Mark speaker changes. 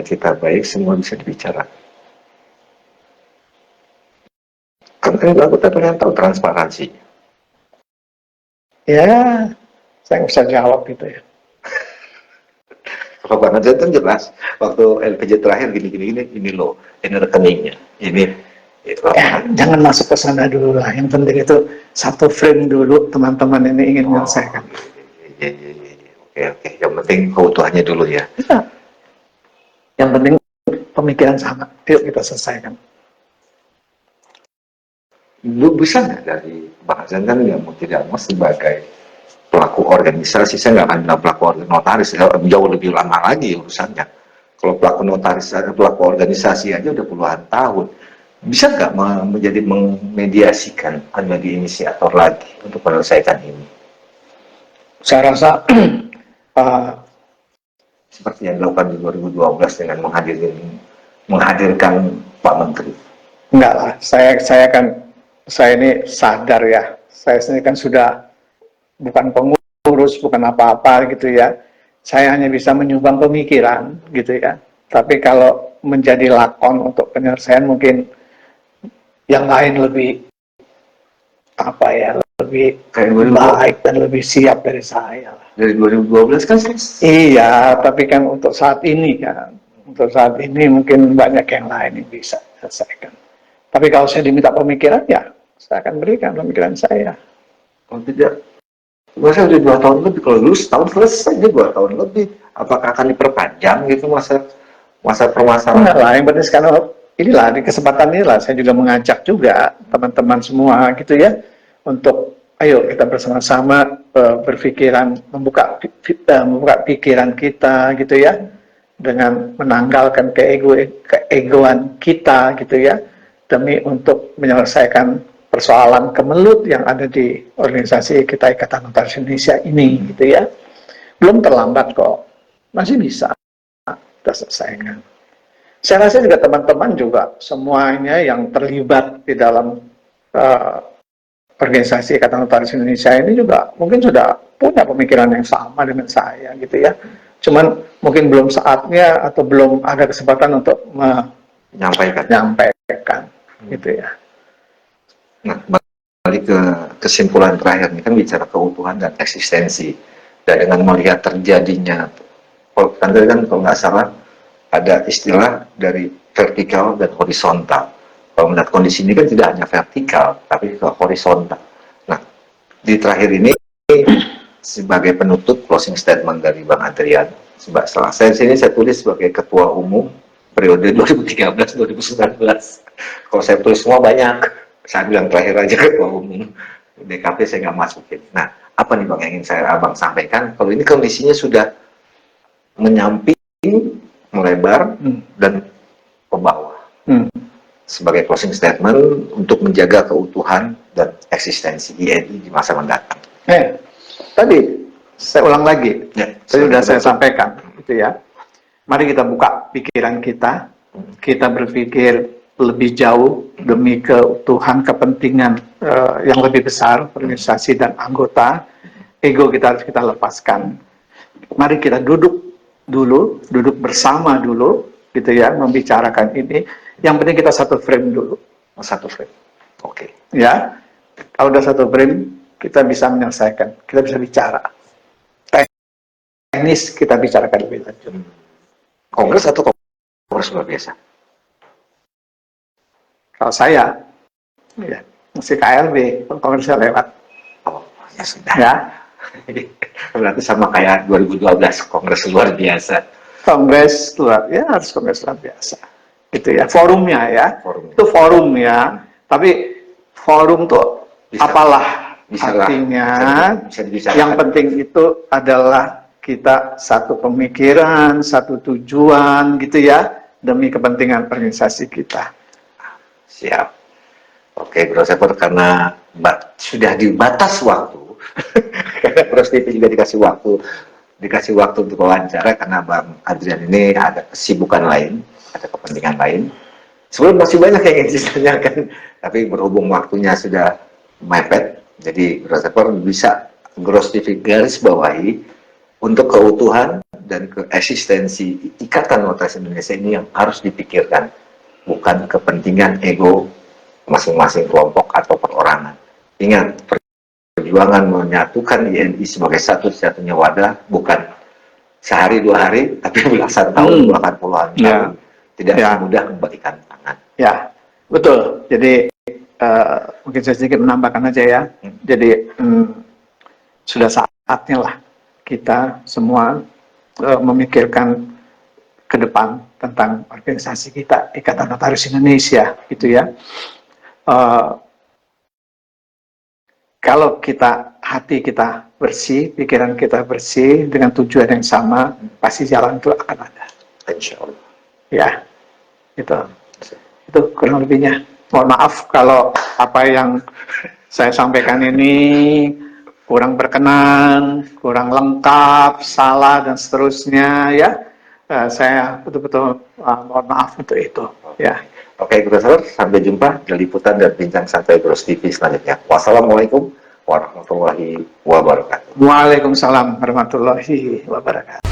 Speaker 1: niat kita baik, semua bisa dibicarakan. Kan kita pengen tahu transparansi.
Speaker 2: Ya, saya nggak bisa jawab gitu ya.
Speaker 1: Kalau Bang Adrian kan jelas, waktu LPG terakhir gini, ini loh, ini rekeningnya, ini.
Speaker 2: Ya, jangan masuk ke sana dulu lah. Yang penting itu satu frame dulu, teman-teman ini ingin menyelesaikan.
Speaker 1: Oke. Yang penting keutuhannya dulu ya.
Speaker 2: Ya. Yang penting pemikiran sama. Yuk kita selesaikan.
Speaker 1: Bisa nggak dari Bang Adrian kan yang mau tidak mau sebagai pelaku organisasi, saya nggak akan bilang pelaku notaris, jauh lebih lama lagi urusannya. Kalau pelaku notaris, pelaku organisasi aja udah puluhan tahun. Bisa nggak menjadi memediasikan, menjadi inisiator lagi untuk menyelesaikan ini?
Speaker 2: Saya rasa
Speaker 1: seperti yang dilakukan di 2012 dengan menghadirkan Pak Menteri.
Speaker 2: Enggak lah, saya ini sadar ya. Saya sendiri kan sudah bukan pengurus, bukan apa-apa gitu ya. Saya hanya bisa menyumbang pemikiran gitu ya. Tapi kalau menjadi lakon untuk penyelesaian mungkin yang lain lebih lebih baik dan lebih siap dari saya.
Speaker 1: Dari 2012 kan selesai.
Speaker 2: Iya, tapi kan untuk saat ini mungkin banyak yang lain yang bisa selesaikan. Tapi kalau saya diminta pemikiran, ya saya akan berikan pemikiran saya.
Speaker 1: Kalau tidak, masa udah 2 tahun lebih, kalau dulu setahun selesai, dia 2 tahun lebih. Apakah akan diperpanjang gitu masa permasalahan?
Speaker 2: Enggak lah, yang penting sekarang inilah, di kesempatan inilah saya juga mengajak juga teman-teman semua gitu ya, untuk ayo kita bersama-sama berpikiran, membuka pikiran kita gitu ya, dengan menanggalkan keegoan kita gitu ya, demi untuk menyelesaikan persoalan kemelut yang ada di organisasi kita Ikatan Notaris Indonesia ini gitu ya. Belum terlambat kok, masih bisa kita selesaikan. Saya rasa juga teman-teman juga semuanya yang terlibat di dalam organisasi Ikatan Notaris Indonesia ini juga mungkin sudah punya pemikiran yang sama dengan saya gitu ya. Cuman mungkin belum saatnya atau belum ada kesempatan untuk menyampaikan gitu ya.
Speaker 1: Nah, balik ke kesimpulan terakhir ini kan bicara keutuhan dan eksistensi. Dan dengan melihat terjadinya, kalau nggak salah ada istilah dari vertikal dan horizontal. Kalau melihat kondisi ini kan tidak hanya vertikal, tapi ke horizontal. Nah, di terakhir ini sebagai penutup closing statement dari Bang Adrian, setelah saya tulis sebagai ketua umum periode 2013-2019. Kalau saya tulis semua banyak, saya bilang terakhir aja ketua umum DKP saya nggak masukin. Nah, apa nih Bang yang ingin Abang sampaikan? Kalau ini kondisinya sudah menyamping, melebar, dan ke bawah. Sebagai closing statement untuk menjaga keutuhan dan eksistensi INI di masa mendatang.
Speaker 2: Tadi saya ulang lagi, tadi sudah saya sampaikan, gitu ya. Mari kita buka pikiran kita, kita berpikir lebih jauh demi keutuhan kepentingan yang lebih besar organisasi dan anggota. Ego kita harus kita lepaskan. Mari kita duduk bersama dulu, gitu ya, membicarakan ini. Yang penting kita satu frame dulu.
Speaker 1: Satu frame. Oke.
Speaker 2: Ya. Kalau udah satu frame, kita bisa menyelesaikan. Kita bisa bicara. Teknis kita bicarakan lebih lanjut.
Speaker 1: Kongres atau kongres luar biasa?
Speaker 2: Kalau saya, ya, masih KLB, kongresnya lewat.
Speaker 1: Oh, ya sudah.
Speaker 2: Ya.
Speaker 1: Berarti sama kayak 2012, kongres luar biasa.
Speaker 2: Kongres luar, ya harus kongres luar biasa. Gitu ya, forumnya ya. Itu forum ya. Tapi forum tuh apalah artinya. Bisa yang penting itu adalah kita satu pemikiran, satu tujuan gitu ya, demi kepentingan organisasi kita.
Speaker 1: Siap. Oke, Bro Sepur, karena sudah dibatas waktu, karena Bros TV juga dikasih waktu untuk wawancara, karena Bang Adrian ini ada kesibukan lain, ada kepentingan lain. Sebelum masih banyak yang ingin ditanyakan, tapi berhubung waktunya sudah mepet, jadi Bro Sepur bisa Bros TV garis bawahi untuk keutuhan dan keeksistensi Ikatan Notaris Indonesia ini yang harus dipikirkan, bukan kepentingan ego masing-masing kelompok atau perorangan. Ingat, perjuangan menyatukan INI sebagai satu-satunya wadah bukan sehari dua hari, tapi belasan tahun, bahkan puluhan tahun. Tidak semudah membalikan tangan.
Speaker 2: Ya, betul. Jadi mungkin saya sedikit menambahkan aja ya. Jadi sudah saatnya lah kita semua memikirkan ke depan tentang organisasi kita, Ikatan Notaris Indonesia, gitu ya. Kalau hati kita bersih, pikiran kita bersih dengan tujuan yang sama, pasti jalan itu akan ada.
Speaker 1: Insya Allah.
Speaker 2: Ya, itu kurang lebihnya. Mohon maaf kalau apa yang saya sampaikan ini kurang berkenan, kurang lengkap, salah dan seterusnya ya. Saya betul-betul mohon maaf untuk itu. Ya.
Speaker 1: Oke, Profesor, sampai jumpa di liputan dan bincang santai Bros TV selanjutnya. Wassalamualaikum warahmatullahi wabarakatuh.
Speaker 2: Waalaikumsalam warahmatullahi wabarakatuh.